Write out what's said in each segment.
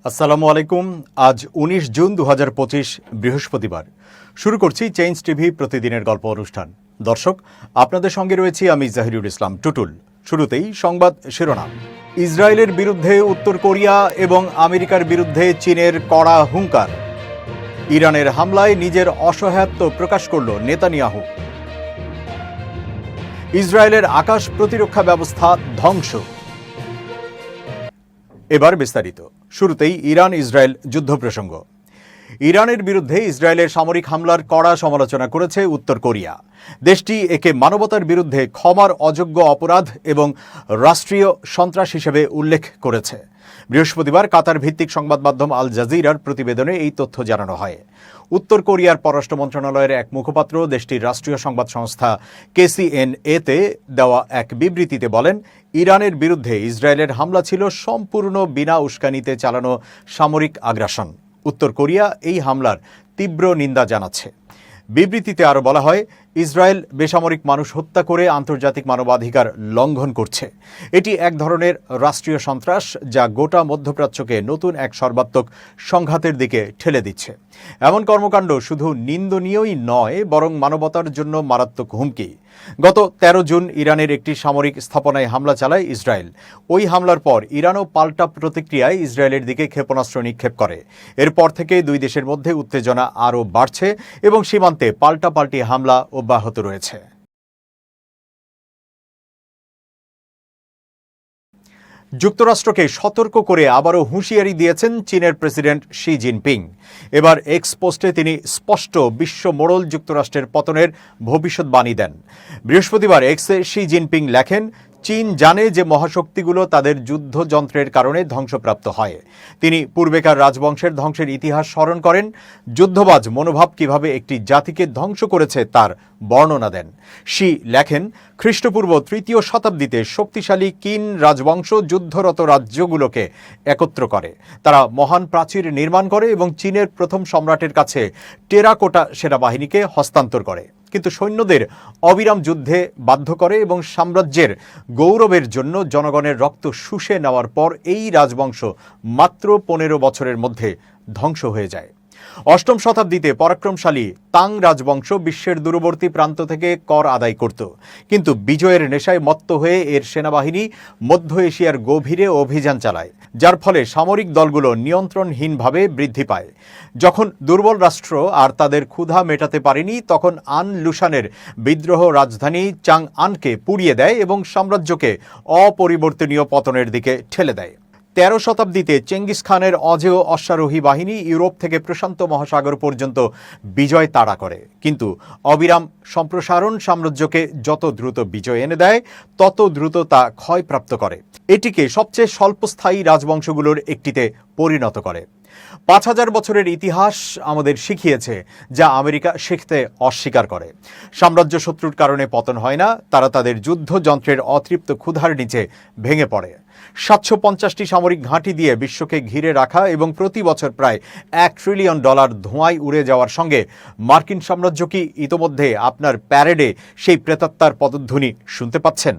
আসসালামু আলাইকুম। আজ ১৯ জুন ২০২৫ বৃহস্পতিবার। শুরু করছি চেঞ্জ টিভি প্রতিদিনের গল্প অনুষ্ঠান। দর্শক, আপনাদের সঙ্গে রয়েছি আমি জাহিরুল ইসলাম টুটুল। শুরুতেই সংবাদ শিরোনাম। ইসরায়েলের বিরুদ্ধে উত্তর কোরিয়া এবং আমেরিকার বিরুদ্ধে চীনের কড়া হুঙ্কার। ইরানের হামলায় নিজের অসহায়ত্ব প্রকাশ করল নেতানিয়াহু। ইসরায়েলের আকাশ প্রতিরক্ষা ব্যবস্থা ধ্বংস। এবার বিস্তারিত। শুরুতেই ইরান ইসরায়েল যুদ্ধ প্রসঙ্গ। ইরানের বিরুদ্ধে ইসরায়েলের সামরিক হামলার কড়া সমালোচনা করেছে উত্তর কোরিয়া। দেশটি একে মানবতার বিরুদ্ধে ক্ষমার অযোগ্য অপরাধ এবং রাষ্ট্রীয় সন্ত্রাস হিসেবে উল্লেখ করেছে। বৃহস্পতিবার কাতার ভিত্তিক সংবাদ মাধ্যম আল জাজিরার প্রতিবেদনে এই তথ্য জানানো হয়। উত্তর কোরিয়ার পররাষ্ট্র মন্ত্রণালয়ের এক মুখপাত্র দেশটির রাষ্ট্রীয় সংবাদ সংস্থা KCNA-তে দেওয়া এক বিবৃতিতে বলেন, ইরানের বিরুদ্ধে ইসরায়েলের হামলা ছিল সম্পূর্ণ বিনা উস্কানিতে চালানো সামরিক আগ্রাসন। উত্তর কোরিয়া এই হামলার তীব্র নিন্দা জানাচ্ছে। বিবৃতিতে আরও বলা হয়, ইসরায়েল বেসামরিক মানুষ হত্যা করে আন্তর্জাতিক মানবাধিকার লঙ্ঘন করছে। এটি এক ধরনের রাষ্ট্রীয় সন্ত্রাস যা গোটা মধ্যপ্রাচ্যকে নতুন এক সর্বাত্মক সংঘাতের দিকে ঠেলে দিচ্ছে। এমন কর্মকাণ্ড শুধু নিন্দনীয়ই নয়, বরং মানবতার জন্য মারাত্মক হুমকি। গত ১৩ জুন ইরানের একটি সামরিক স্থাপনায় হামলা চালায় ইসরায়েল। ওই হামলার পর ইরানও পাল্টা প্রতিক্রিয়ায় ইসরায়েলের দিকে ক্ষেপণাস্ত্র নিক্ষেপ করে। এরপর থেকে দুই দেশের মধ্যে উত্তেজনা আরও বাড়ছে এবং সীমান্তে পাল্টাপাল্টি হামলা অব্যাহত রয়েছে। যুক্তরাষ্ট্রকে সতর্ক করে আবারও হুঁশিয়ারি দিয়েছেন চীনের প্রেসিডেন্ট শি জিনপিং। এবার এক্স পোস্টে তিনি স্পষ্ট বিশ্ব মোড়ল যুক্তরাষ্ট্রের পতনের ভবিষ্যৎবাণী দেন। বৃহস্পতিবার এক্সে শি জিনপিং লেখেন, চীন জানে যে মহাশক্তিগুলো তাদের যুদ্ধযন্ত্রের কারণে ধ্বংসপ্রাপ্ত হয়। তিনি পূর্বেকার রাজবংশের ধ্বংসের ইতিহাস স্মরণ করেন, যুদ্ধবাজ মনোভাব কিভাবে একটি জাতিকে ধ্বংস করেছে তার বর্ণনা দেন। শি লেখেন, খ্রিস্টপূর্ব ৩য় শতাব্দীতে শক্তিশালী কিন রাজবংশ যুদ্ধরত রাজ্যগুলোকে একত্র করে। তারা মহান প্রাচীর নির্মাণ করে এবং চীনের প্রথম সম্রাটের কাছে টেরাকোটা সেনাবাহিনীকে হস্তান্তর করে, কিন্তু সৈন্যদের অবিরাম যুদ্ধে বাধ্য করে এবং সাম্রাজ্যের গৌরবের জন্য জনগণের রক্ত শুষে নেওয়ার পর এই রাজবংশ মাত্র ১৫ বছরের মধ্যে ধ্বংস হয়ে যায়। অষ্টম শতাব্দীতে পরাক্রমশালী তাং রাজবংশ বিশ্বের দূরবর্তী প্রান্ত থেকে কর আদায় করত, কিন্তু বিজয়ের নেশায় মত্ত হয়ে এর সেনাবাহিনী মধ্য এশিয়ার গভীরে অভিযান চালায়, যার ফলে সামরিক দলগুলো নিয়ন্ত্রণহীনভাবে বৃদ্ধি পায়। যখন দুর্বল রাষ্ট্র আর তাদের ক্ষুধা মেটাতে পারেনি, তখন আন লুসানের বিদ্রোহ রাজধানী চাং আনকে পুড়িয়ে দেয় এবং সাম্রাজ্যকে অপরিবর্তনীয় পতনের দিকে ঠেলে দেয়। ১৩ শতাব্দীতে চেঙ্গিস খানের অজেয় অশ্বারোহী বাহিনী ইউরোপ থেকে প্রশান্ত মহাসাগর পর্যন্ত বিজয় তাড়া করে, কিন্তু অবিরাম সম্প্রসারণ সাম্রাজ্যকে যত দ্রুত বিজয় এনে দেয়, তত দ্রুত তা ক্ষয়প্রাপ্ত করে। এটিকে সবচেয়ে স্বল্পস্থায়ী রাজবংশগুলোর একটিতে পরিণত করে। ৫,০০০ বছরের ইতিহাস আমাদের শিখিয়েছে যা আমেরিকা শিখতে অস্বীকার করে। সাম্রাজ্য শত্রুর কারণে পতন হয় না, তারা তাদের যুদ্ধযন্ত্রের অতৃপ্ত ক্ষুধার নিচে ভেঙে পড়ে। ৭৫০টি সামরিক ঘাঁটি দিয়ে বিশ্বকে ঘিরে রাখা এবং প্রতি বছর প্রায় $১ ট্রিলিয়ন ধোঁয়ায় উড়ে যাওয়ার সঙ্গে মার্কিন সাম্রাজ্য কি ইতোমধ্যে আপনার প্যারেডে সেই প্রেতাত্মার পদধ্বনি শুনতে পাচ্ছেন?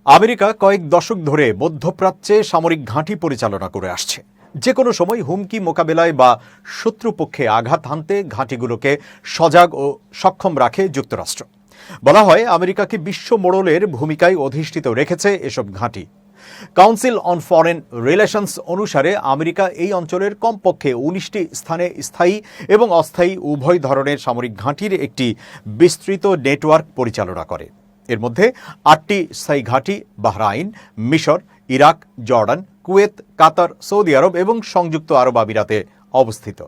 আমেরিকা কয়েক দশক ধরে মধ্যপ্রাচ্যে সামরিক ঘাঁটি পরিচালনা করে আসছে। যে কোনো সময় হুমকি মোকাবেলায় বা শত্রুপক্ষে আঘাত হানতে ঘাঁটিগুলোকে সজাগ ও সক্ষম রাখে যুক্তরাষ্ট্র। বলা হয়, আমেরিকাকে বিশ্ব মোড়লের ভূমিকায় অধিষ্ঠিত রেখেছে এসব ঘাঁটি। কাউন্সিল অন ফরেন রিলেশনস অনুসারে আমেরিকা এই অঞ্চলের কমপক্ষে ১৯টি স্থানে স্থায়ী এবং অস্থায়ী উভয় ধরনের সামরিক ঘাঁটির একটি বিস্তৃত নেটওয়ার্ক পরিচালনা করে। এর মধ্যে ৮টি স্থায়ী ঘাঁটি বাহরাইন, মিশর, ইরাক, জর্ডান, কুয়েত, কাতার, সৌদি আরব এবং সংযুক্ত আরব আমিরাতে অবস্থিত।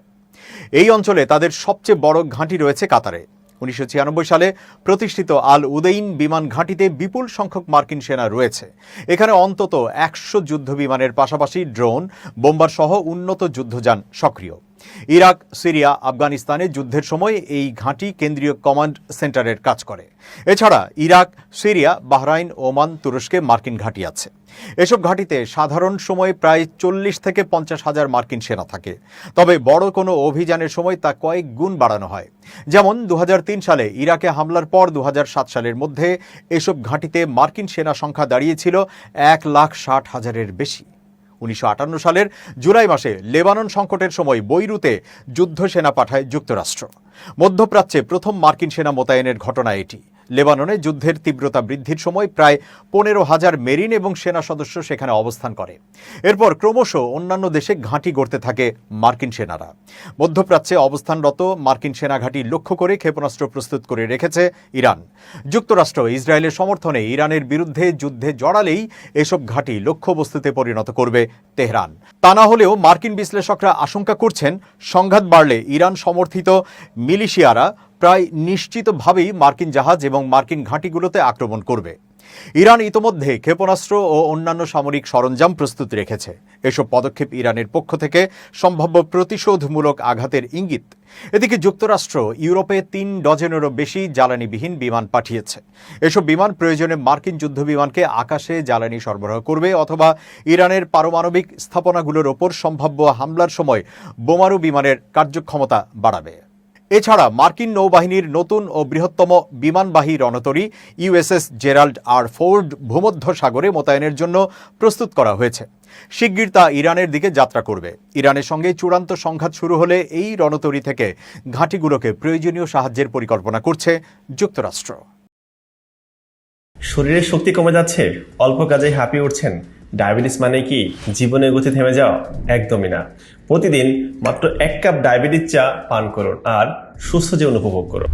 এই অঞ্চলে তাদের সবচেয়ে বড় ঘাঁটি রয়েছে কাতারে। ১৯৯৬ সালে প্রতিষ্ঠিত আল উদেইন বিমান ঘাঁটিতে বিপুল সংখ্যক মার্কিন সেনা রয়েছে। এখানে অন্তত ১০০ যুদ্ধ বিমানের পাশাপাশি ড্রোন, বোম্বার সহ উন্নত যুদ্ধযান সক্রিয়। ইরাক, সিরিয়া, আফগানিস্তানে যুদ্ধের সময় এই ঘাঁটি কেন্দ্রীয় কমান্ড সেন্টারের কাজ করে। এছাড়া ইরাক, সিরিয়া, বাহরাইন, ওমান, তুরস্কে মার্কিন ঘাঁটি আছে। এসব ঘাঁটিতে সাধারণ সময়ে প্রায় 40 থেকে 50 হাজার মার্কিন সেনা থাকে। তবে বড় কোনো অভিযানের সময় তা কয়েক গুণ বাড়ানো হয়। যেমন 2003 সালে ইরাকে হামলার পর 2007 সালের মধ্যে এসব ঘাঁটিতে মার্কিন সেনা সংখ্যা দাঁড়িয়েছিল 1,60,000-এর বেশি। 1958 সালের জুলাই মাসে লেবানন সংকটের সময় বৈরুতে যুদ্ধ সেনা পাঠায় যুক্তরাষ্ট্র। মধ্যপ্রাচ্যে প্রথম মার্কিন সেনা মোতায়েনের ঘটনা এটি। লেবাননে যুদ্ধের তীব্রতা বৃদ্ধির সময় প্রায় 15,000 মেরিন এবং সেনা সদস্য সেখানে অবস্থান করে। এরপর ক্রমশ অন্যান্য দেশে ঘাঁটি গড়তে থাকে মার্কিন সেনারা। মধ্যপ্রাচ্যে অবস্থানরত মার্কিন সেনা ঘাঁটি লক্ষ্য করে ক্ষেপণাস্ত্র প্রস্তুত করে রেখেছে ইরান। যুক্তরাষ্ট্র ইসরায়েলের সমর্থনে ইরানের বিরুদ্ধে যুদ্ধে জড়ালেই এসব ঘাঁটি লক্ষ্যবস্তুতে পরিণত করবে তেহরান। তা না হলেও মার্কিন বিশ্লেষকরা আশঙ্কা করছেন, সংঘাত বাড়লে ইরান সমর্থিত মিলিশিয়ারা প্রায় নিশ্চিতভাবেই মার্কিন জাহাজ এবং মার্কিন ঘাঁটিগুলোতে আক্রমণ করবে। ইরান ইতোমধ্যে ক্ষেপণাস্ত্র ও অন্যান্য সামরিক সরঞ্জাম প্রস্তুত রেখেছে। এসব পদক্ষেপ ইরানের পক্ষ থেকে সম্ভাব্য প্রতিশোধমূলক আঘাতের ইঙ্গিত। এদিকে যুক্তরাষ্ট্র ইউরোপে 3 ডজনেরও বেশি জ্বালানিবিহীন বিমান পাঠিয়েছে। এসব বিমান প্রয়োজনে মার্কিন যুদ্ধবিমানকে আকাশে জ্বালানি সরবরাহ করবে অথবা ইরানের পারমাণবিক স্থাপনাগুলোর ওপর সম্ভাব্য হামলার সময় বোমারু বিমানের কার্যক্ষমতা বাড়াবে। এছাড়া মার্কিন নৌবাহিনীর নতুন ও বৃহত্তম বিমানবাহী রণতরী ইউএসএস জেরাল্ড আর ফোর্ড ভূমধ্য সাগরে মোতায়েনের জন্য প্রস্তুত করা হয়েছে। শিগগির তা ইরানের দিকে যাত্রা করবে। ইরানের সঙ্গে চূড়ান্ত সংঘাত শুরু হলে এই রণতরী থেকে ঘাঁটিগুলোকে প্রয়োজনীয় সাহায্যের পরিকল্পনা করছে যুক্তরাষ্ট্র। শরীরের শক্তি কমে যাচ্ছে, অল্প কাজে হাঁপিয়ে উঠছেন। ডায়াবেটিস মানে কি জীবনের গতি থেমে যাওয়া? একদমই না। প্রতিদিন মাত্র 1 কাপ ডায়াবেটিস চা পান করুন আর সুস্থ জীবন উপভোগ করুন।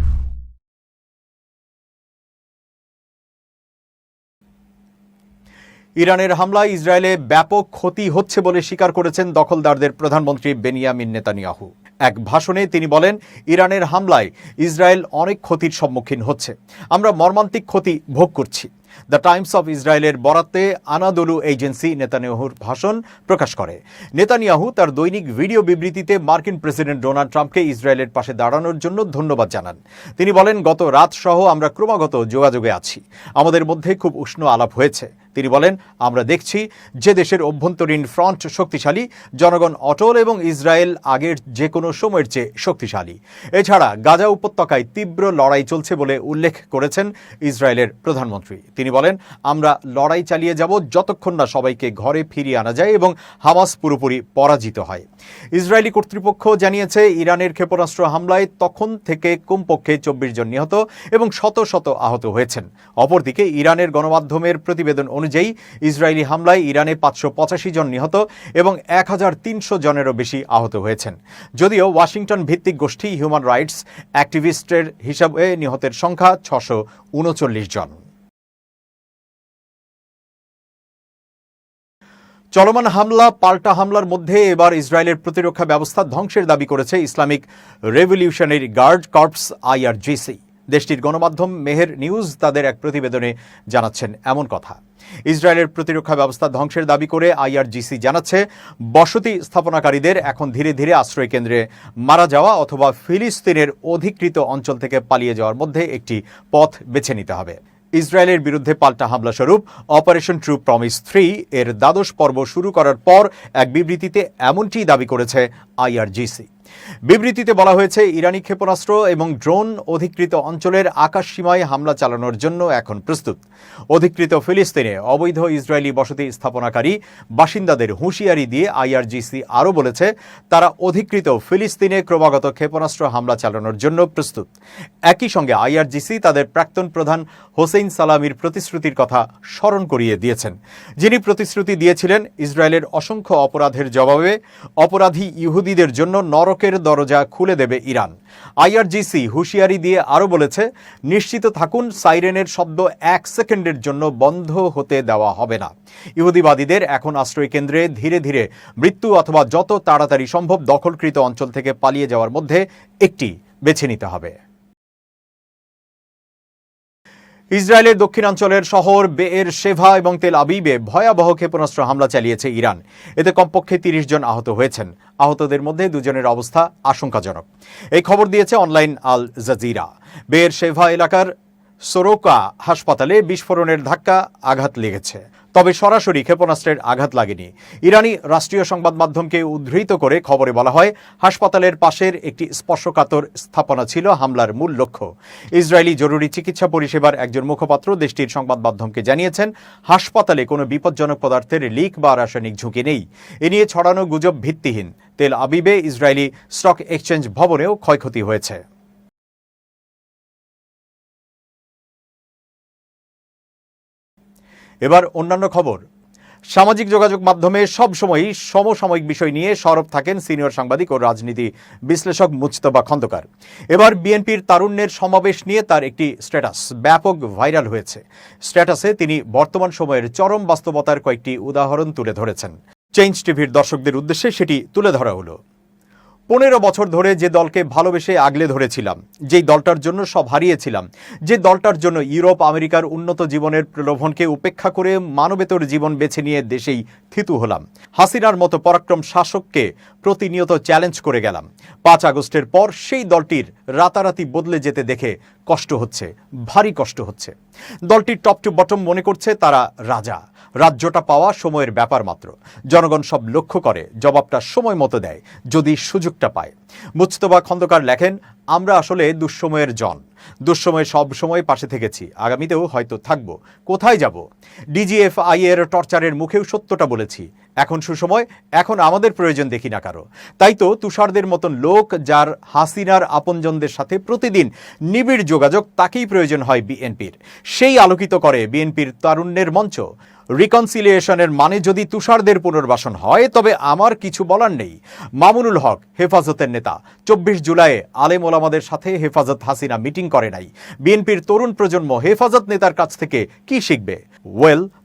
ইরানের হামলায় ইসরায়েলে ব্যাপক ক্ষতি হচ্ছে বলে স্বীকার করেছেন দখলদারদের প্রধানমন্ত্রী বেনিয়ামিন নেতানিয়াহু। এক ভাষণে তিনি বলেন, ইরানের হামলায় ইসরায়েল অনেক ক্ষতির সম্মুখীন হচ্ছে। আমরা মর্মান্তিক ক্ষতি ভোগ করছি। দ্য টাইমস অফ ইসরায়েলের বরাতে আনাদোলু এজেন্সি নেতানিয়াহুর ভাষণ প্রকাশ করে। নেতানিয়াহু তার দৈনিক ভিডিও বিবৃতিতে মার্কিন প্রেসিডেন্ট ডোনাল্ড ট্রাম্পকে ইসরায়েলের পাশে দাঁড়ানোর জন্য ধন্যবাদ জানান। তিনি বলেন, গত রাত সহ আমরা ক্রমাগত যোগাযোগে আছি। আমাদের মধ্যে খুব উষ্ণ আলাপ হয়েছে। তিনি বলেন, আমরা দেখছি যে দেশের অভ্যন্তরীণ ফ্রন্ট শক্তিশালী, জনগণ অটল এবং ইসরায়েল আগের যে কোনো সময়ের চেয়ে শক্তিশালী। এছাড়া গাজা উপত্যকায় তীব্র লড়াই চলছে বলে উল্লেখ করেছেন ইসরায়েলের প্রধানমন্ত্রী। তিনি বলেন, আমরা লড়াই চালিয়ে যাব যতক্ষণ না সবাইকে ঘরে ফিরিয়ে আনা যায় এবং হামাস পুরোপুরি পরাজিত হয়। ইসরায়েলি কর্তৃপক্ষ জানিয়েছে, ইরানের ক্ষেপণাস্ত্র হামলায় তখন থেকে কমপক্ষে 24 জন নিহত এবং শত শত আহত হয়েছেন। অপরদিকে ইরানের গণমাধ্যমের প্রতিবেদন অনুযায়ী ইসরায়েলি হামলায় ইরানে 585 জন নিহত এবং 1300 জনেরও বেশি আহত হয়েছেন। যদিও ওয়াশিংটন ভিত্তিক গোষ্ঠী হিউম্যান রাইটস অ্যাক্টিভিস্টের হিসাবে নিহতের সংখ্যা 639 জন। চলমান হামলা পাল্টা হামলার মধ্যে এবার ইসরায়েলের প্রতিরক্ষা ব্যবস্থা ধ্বংসের দাবি করেছে Islamic revolutionary guard corps IRGC। দেশটির গণমাধ্যম মেহের নিউজ তাদের এক প্রতিবেদনে জানাচ্ছেন এমন কথা। ইসরায়েলের প্রতিরক্ষা ব্যবস্থা ধ্বংসের দাবি করে IRGC জানাচ্ছে, বসতি স্থাপনাকারীদের এখন ধীরে ধীরে আশ্রয় কেন্দ্রে মারা যাওয়া অথবা ফিলিস্তিনের অধিকৃত অঞ্চল থেকে পালিয়ে যাওয়ার মধ্যে একটি পথ বেছে নিতে হবে। ইসরায়েলের বিরুদ্ধে পাল্টা হামলা স্বরূপ অপারেশন ট্রু প্রমিস 3 এর দ্বাদশ পর্ব শুরু করার পর এক বিবৃতিতে এমনটি দাবি করেছে IRGC। বিবৃতিতে বলা হয়েছে, ইরানি ক্ষেপণাস্ত্র এবং ড্রোন অধিকৃত অঞ্চলের আকাশ সীমায় হামলা চালানোর জন্য এখন প্রস্তুত। অধিকৃত ফিলিস্তিনে অবৈধ ইসরায়েলি বসতি স্থাপনাকারী বাসিন্দাদের হুঁশিয়ারি দিয়ে IRGC আরও বলেছে, তারা অধিকৃত ফিলিস্তিনে ক্রমাগত ক্ষেপণাস্ত্র হামলা চালানোর জন্য প্রস্তুত। একই সঙ্গে IRGC তাদের প্রাক্তন প্রধান হোসেইন সালামির প্রতিশ্রুতির কথা স্মরণ করিয়ে দিয়েছেন, যিনি প্রতিশ্রুতি দিয়েছিলেন ইসরায়েলের অসংখ্য অপরাধের জবাবে অপরাধী ইহুদিদের জন্য নরকের দরজা খুলে দেবে ইরান। IRGC হুঁশিয়ারি দিয়ে আরও বলেছে, নিশ্চিত থাকুন সাইরেনের শব্দ 1 সেকেন্ডের জন্য বন্ধ হতে দেওয়া হবে না। ইহুদিবাদীদের এখন আশ্রয় কেন্দ্রে ধীরে ধীরে মৃত্যু অথবা যত তাড়াতাড়ি সম্ভব দখলকৃত অঞ্চল থেকে পালিয়ে যাওয়ার মধ্যে একটি বেছে নিতে হবে। ইসরায়েলের দক্ষিণাঞ্চলের শহর বেএর শেভা এবং তেল আবিবে ভয়াবহ ক্ষেপণাস্ত্র হামলা চালিয়েছে ইরান। এতে কমপক্ষে ৩০ জন আহত হয়েছেন। আহতদের মধ্যে 2 জনের অবস্থা আশঙ্কাজনক। এই খবর দিয়েছে অনলাইন আল জাজিরা। বেএর শেভা এলাকার সোরোকা হাসপাতালে বিস্ফোরণের ধাক্কা আঘাত লেগেছে, তবে সরাসরি ক্ষেপণাস্ত্রের আঘাত লাগেনি। ইরানি রাষ্ট্রীয় সংবাদ মাধ্যমকে উদ্ধৃত করে খবরে বলা হয়, হাসপাতালের পাশের একটি স্পর্শকাতর স্থাপনা ছিল হামলার মূল লক্ষ্য। ইসরায়েলি জরুরি চিকিৎসা পরিষেবার একজন মুখপাত্র দেশটির সংবাদ মাধ্যমকে জানিয়েছেন, হাসপাতালে কোনো বিপজ্জনক পদার্থের লিক বা রাসায়নিক ঝুঁকি নেই। এ নিয়ে ছড়ানো গুজব ভিত্তিহীন। তেল আবিবে ইসরায়েলি স্টক এক্সচেঞ্জ ভবনেও ক্ষয়ক্ষতি হয়েছে। এবার অন্যান্য খবর। সামাজিক যোগাযোগ মাধ্যমে সবসময়ই সমসাময়িক বিষয় নিয়ে সরব থাকেন সিনিয়র সাংবাদিক ও রাজনীতি বিশ্লেষক মুজতবা খন্দকার। এবার বিএনপির তারুণ্যের সমাবেশ নিয়ে তার একটি স্ট্যাটাস ব্যাপক ভাইরাল হয়েছে। স্ট্যাটাসে তিনি বর্তমান সময়ের চরম বাস্তবতার কয়েকটি উদাহরণ তুলে ধরেছেন। চেঞ্জ টিভির দর্শকদের উদ্দেশ্যে সেটি তুলে ধরা হলো। 15 বছর ধরে যে দলকে ভালোবেসে আগলে ধরেছিলাম, যেই দলটার জন্য সব হারিয়েছিলাম, যে দলটার জন্য ইউরোপ আমেরিকার উন্নত জীবনের প্রলোভনকে উপেক্ষা করে মানবেতর জীবন বেছে নিয়ে দেশেই থিতু হলাম, হাসিনার মতো পরাক্রম শাসককে প্রতিনিয়ত চ্যালেঞ্জ করে গেলাম। 5 আগস্টের পর সেই দলটির রাতারাতি বদলে যেতে দেখে কষ্ট হচ্ছে, ভারী কষ্ট হচ্ছে। দলটির টপ টু বটম মনে করছে তারা রাজা, রাজ্যটা পাওয়া সময়ের ব্যাপার মাত্র। জনগণ সব লক্ষ্য করে, জবাবটা সময় মতো দেয় যদি সুযোগটা পায়। মুজতবা খন্দকার লেখেন, আমরা আসলে দুঃসময়ের জন, দুঃসময়ে সব সময় পাশে থেকেছি, আগামীতেও হয়তো থাকবো। কোথায় যাব? ডিজিএফআই এর টর্চারের মুখেও সত্যটা বলেছি। এখন সুসময়, এখন আমাদের প্রয়োজন দেখি না কারো। তাই তো তুষারদের মতন লোক, যার হাসিনার আপনজনদের সাথে প্রতিদিন নিবিড় যোগাযোগ, তাকেই প্রয়োজন হয় বিএনপির। সেই আলোকিত করে বিএনপির তারুণ্যের মঞ্চ। রিকনসিলিয়েশনের মানে যদি তুষারদের পুনর্বাসন হয়, তবে আমার কিছু বলার নেই। মামুনুল হক হেফাজতের নেতা 24 জুলাই আলেম ওলামাদের সাথে হেফাজত হাসিনা মিটিং করে নাই। বিএনপির তরুণ প্রজন্ম হেফাজত নেতার কাছ থেকে কি শিখবে?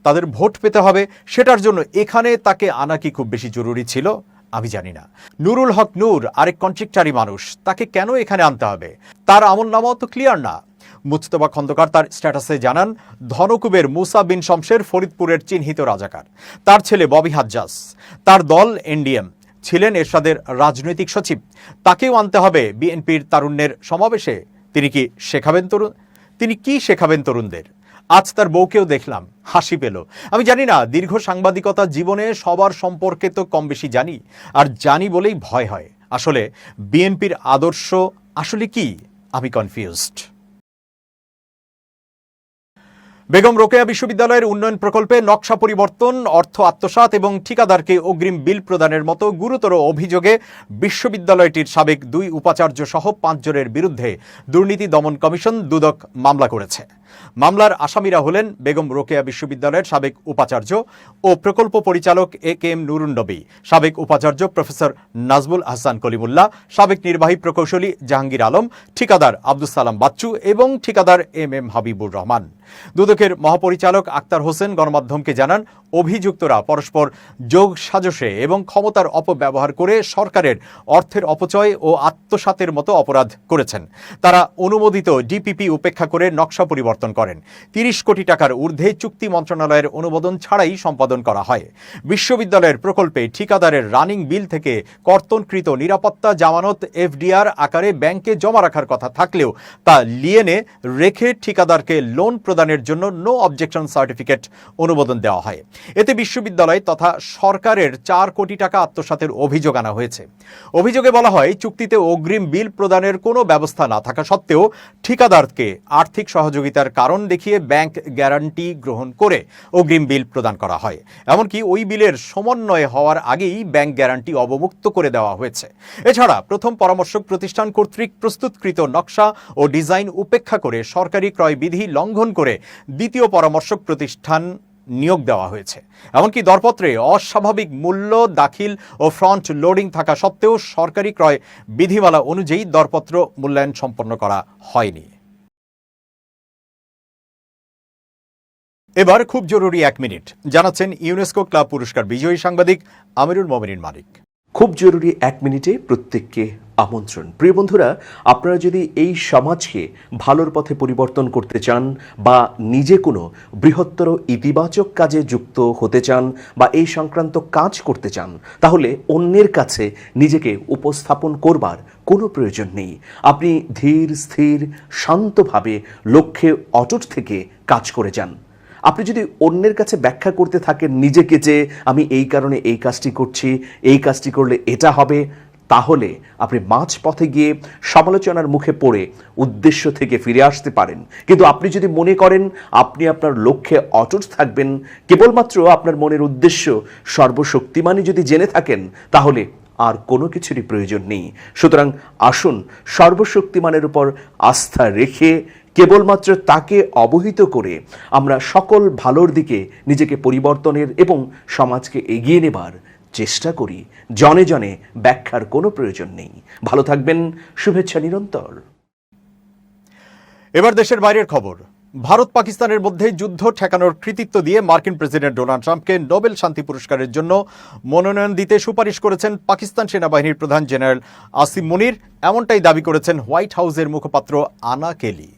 তাদের ভোট পেতে হবে, সেটার জন্য এখানে তাকে আনা কি খুব বেশি জরুরি ছিল? আমি জানি না। নুরুল হক নূর আরেক কন্ট্রাক্টরি মানুষ, তাকে কেন এখানে আনতে হবে? তার আমলনামাও তো ক্লিয়ার না। মুজতবা খন্দকার তার স্ট্যাটাসে জানান, ধনকুবের মুসা বিন শমশের ফরিদপুরের চিহ্নিত রাজাকার। তার ছেলে ববি হাজ্জাজ, তার দল এনডিএম, ছিলেন এরশাদের রাজনৈতিক সচিব। তাকেও আনতে হবে বিএনপির তারুণ্যের সমাবেশে। তিনি কি শেখাবেন তরুণদের? আজ তার বউকেও দেখলাম, হাসি পেল। আমি জানি না, দীর্ঘ সাংবাদিকতা জীবনে সবার সম্পর্কে তো কম বেশি জানি, আর জানি বলেই ভয় হয়। আসলে বিএনপির আদর্শ আসলে কি? আমি কনফিউজড। বেগম রোকেয়া বিশ্ববিদ্যালয়ের উন্নয়ন প্রকল্পে নকশা পরিবর্তন, অর্থ আত্মসাৎ এবং ঠিকাদারকে অগ্রিম বিল প্রদানের মতো গুরুতর অভিযোগে বিশ্ববিদ্যালয়টির সাবেক 2 উপাচার্য সহ 5 জনের বিরুদ্ধে দুর্নীতি দমন কমিশন দুদক মামলা করেছে। মামলার আসামিরা হলেন বেগম রোকেয়া বিশ্ববিদ্যালয়ের সাবেক উপাচার্য ও প্রকল্প পরিচালক এ.কে.এম. নুরুন নবী, সাবেক উপাচার্য প্রফেসর নাজমুল আহসান কলিমুল্লাহ, সাবেক নির্বাহী প্রকৌশলী জাহাঙ্গীর আলম, ঠিকাদার আব্দুস সালাম বাচ্চু এবং ঠিকাদার এম হাবিবুর রহমান। দুদকের মহাপরিচালক আক্তার হোসেন গণমাধ্যমকে জানান, অভিযুক্তরা পরস্পর যোগ সাজশে এবং ক্ষমতার অপব্যবহার করে সরকারের অর্থের অপচয় ও আত্মসাতের মতো অপরাধ করেছেন। তারা অনুমোদিত ডিপিপি উপেক্ষা করে নকশা পরিবর্তন করেন। 30 কোটি টাকার ঊর্ধ্বে চুক্তি মন্ত্রণালয়ের অনুমোদন ছাড়াই সম্পাদন করা হয়। বিশ্ববিদ্যালয়ের প্রকল্পে ঠিকাদারের রানিং বিল থেকে কর্তনকৃত নিরাপত্তা জামানত এফডিআর আকারে ব্যাংকে জমা রাখার কথা থাকলেও তা লিয়েনে রেখে ঠিকাদারকে লোন প্রদানের জন্য নো অবজেকশন সার্টিফিকেট অনুমোদন দেওয়া হয়। এতে বিশ্ববিদ্যালয় তথা সরকারের 4 কোটি টাকা আত্মসাতের অভিযোগ আনা হয়েছে। অভিযোগে বলা হয়, চুক্তিতে অগ্রিম বিল প্রদানের কোনো ব্যবস্থা না থাকা সত্ত্বেও ঠিকাদারকে আর্থিক সহযোগিতার কারণ দেখিয়ে ব্যাংক গ্যারান্টি গ্রহণ করে অগ্রিম বিল প্রদান করা হয়। এমনকি ওই বিলের সমন্বয় হওয়ার আগেই ব্যাংক গ্যারান্টি অবমুক্ত করে দেওয়া হয়েছে। এছাড়া প্রথম পরামর্শক প্রতিষ্ঠান কর্তৃক প্রস্তুতকৃত নকশা ও ডিজাইন উপেক্ষা করে সরকারি ক্রয় বিধি লঙ্ঘন করে দ্বিতীয় পরামর্শক প্রতিষ্ঠান নিয়োগ দেওয়া হয়েছে। এমনকি দরপত্রে অস্বাভাবিক মূল্য দাখিল ও ফ্রন্ট লোডিং থাকা সত্ত্বেও সরকারি ক্রয় বিধিমালা অনুযায়ী দরপত্র মূল্যায়ন সম্পন্ন করা হয়নি। এবার খুব জরুরি 1 মিনিট জানাচ্ছেন ইউনেস্কো ক্লাব পুরস্কার বিজয়ী সাংবাদিক আমিরুল মোমিনিন মানিক। খুব জরুরি 1 মিনিটে প্রত্যেককে আমন্ত্রণ। প্রিয় বন্ধুরা, আপনারা যদি এই সমাজকে ভালোর পথে পরিবর্তন করতে চান বা নিজে কোনো বৃহত্তর ইতিবাচক কাজে যুক্ত হতে চান বা এই সংক্রান্ত কাজ করতে চান, তাহলে অন্যের কাছে নিজেকে উপস্থাপন করবার কোনো প্রয়োজন নেই। আপনি ধীর স্থির শান্তভাবে লক্ষ্যে অটুট থেকে কাজ করে যান। আপনি যদি অন্যের কাছে ব্যাখ্যা করতে থাকেন নিজেকে যে আমি এই কারণে এই কাজটি করছি, এই কাজটি করলে এটা হবে, তাহলে আপনি মাঝপথে গিয়ে সমালোচনার মুখে পড়ে উদ্দেশ্য থেকে ফিরে আসতে পারেন। কিন্তু আপনি যদি মনে করেন আপনি আপনার লক্ষ্যে অটুট থাকবেন, কেবলমাত্র আপনার মনের উদ্দেশ্য সর্বশক্তিমানই যদি জেনে থাকেন, তাহলে আর কোনো কিছুরই প্রয়োজন নেই। সুতরাং আসুন সর্বশক্তিমানের উপর আস্থা রেখে কেবলমাত্র তাকে অবহিত করে আমরা সকল ভালোর দিকে নিজেকে পরিবর্তনের এবং সমাজকে এগিয়ে নেবার চেষ্টা করি। জনে জনে ব্যাখ্যার কোনো প্রয়োজন নেই। ভালো থাকবেন, শুভেচ্ছা নিরন্তর। এবার দেশের বাইরের খবর। ভারত পাকিস্তানের মধ্যে যুদ্ধ ঠেকানোর কৃতিত্ব দিয়ে মার্কিন প্রেসিডেন্ট ডোনাল্ড ট্রাম্পকে নোবেল শান্তি পুরস্কারের জন্য মনোনয়ন দিতে সুপারিশ করেছেন পাকিস্তান সেনাবাহিনীর প্রধান জেনারেল আসিম মুনির। এমনটাই দাবি করেছেন হোয়াইট হাউসের মুখপাত্র আনা কেলি।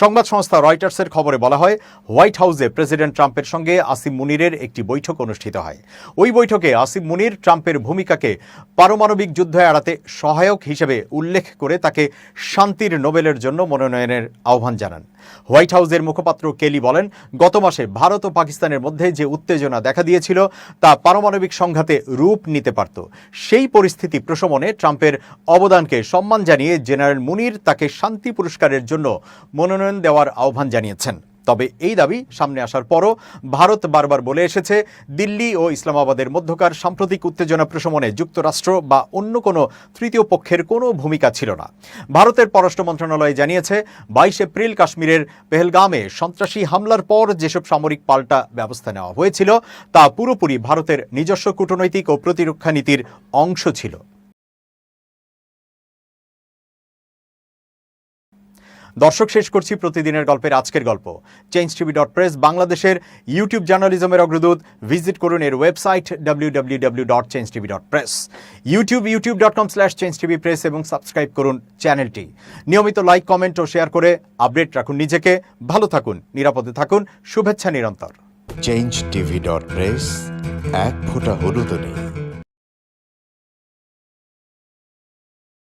সংবাদ সংস্থা রয়টার্সের খবরে বলা হয়, হোয়াইট হাউসে প্রেসিডেন্ট ট্রাম্পের সঙ্গে আসিম মুনিরের একটি বৈঠক অনুষ্ঠিত হয়। ওই বৈঠকে আসিম মুনির ট্রাম্পের ভূমিকাকে পারমাণবিক যুদ্ধ এড়াতে সহায়ক হিসেবে উল্লেখ করে তাকে শান্তির নোবেলের জন্য মনোনয়নের আহ্বান জানান। হোয়াইট হাউসের মুখপাত্র কেলি বলেন, গত মাসে ভারত ও পাকিস্তানের মধ্যে যে উত্তেজনা দেখা দিয়েছিল তা পারমাণবিক সংঘাতে রূপ নিতে পারত। সেই পরিস্থিতি প্রশমনে ট্রাম্পের অবদানকে সম্মান জানিয়ে জেনারেল মুনির তাকে শান্তি পুরস্কারের জন্য মনোনয়ন দেওয়ার আহ্বান জানিয়েছেন। তবে এই দাবি সামনে আসার পরও ভারত বারবার বলে এসেছে, দিল্লি ও ইসলামাবাদের মধ্যকার সাম্প্রতিক উত্তেজনা প্রশমনে যুক্তরাষ্ট্র বা অন্য কোনো তৃতীয় পক্ষের কোনো ভূমিকা ছিল না। ভারতের পররাষ্ট্র মন্ত্রণালয় জানিয়েছে, 22 এপ্রিল কাশ্মীরের পেহেলগামে সন্ত্রাসী হামলার পর যেসব সামরিক পাল্টা ব্যবস্থা নেওয়া হয়েছিল তা পুরোপুরি ভারতের নিজস্ব কূটনৈতিক ও প্রতিরক্ষা নীতির অংশ ছিল। দর্শক, শেষ করছি প্রতিদিনের গল্পের আজকের গল্প। changetv.press বাংলাদেশের ইউটিউব জার্নালিজমের অগ্রদূত। ভিজিট করুন এর ওয়েবসাইট www.changetv.press, youtube.com/changetvpress এবং সাবস্ক্রাইব করুন চ্যানেলটি। নিয়মিত লাইক, কমেন্ট ও শেয়ার করে আপডেট রাখুন নিজেকে। ভালো থাকুন, নিরাপদে থাকুন, শুভেচ্ছা নিরন্তর। changetv.press, এক ফোঁটা হলুদও নেই।